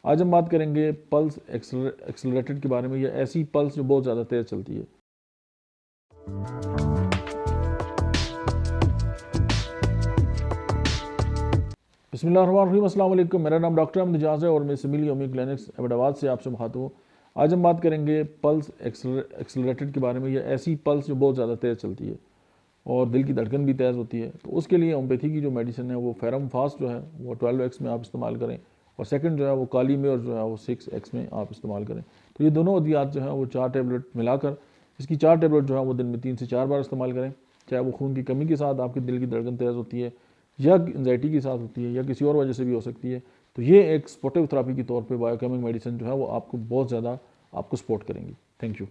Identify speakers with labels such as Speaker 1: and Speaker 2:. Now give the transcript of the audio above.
Speaker 1: आज हम बात करेंगे पल्स एक्सेलरेटेड के बारे में, या ऐसी पल्स जो बहुत ज़्यादा तेज़ चलती है। बिस्मिल्लाहिर्रहमानिर्रहीम, अस्सलाम वालेकुम। मेरा नाम डॉक्टर अहमद इजाज़ है और मैं सिमिली होम्यो क्लिनिक्स अहमदाबाद से आपसे मुखातिब हूँ। आज हम बात करेंगे पल्स एक्सेलरेटेड के बारे में, या ऐसी पल्स जो बहुत ज़्यादा तेज़ चलती है और दिल की धड़कन भी तेज़ होती है। तो उसके लिए होम्योपैथी की जो मेडिसिन है वो फेरम फास्ट जो है वो 12x में आप इस्तेमाल करें, और सेकंड जो है वो काली में, और जो है वो 6x में आप इस्तेमाल करें। तो ये दोनों अद्वियात जो है वो 4 टैबलेट मिलाकर, इसकी 4 टैबलेट जो है वो दिन में 3 से 4 बार इस्तेमाल करें। चाहे वो खून की कमी के साथ आपके दिल की धड़कन तेज़ होती है, या एंजाइटी के साथ होती है, या किसी और वजह से भी हो सकती है। तो ये एक सपोर्टिव थेरेपी के तौर पे बायोकेमिक मेडिसिन जो है वो आपको बहुत ज़्यादा आपको सपोर्ट करेंगी। Thank you.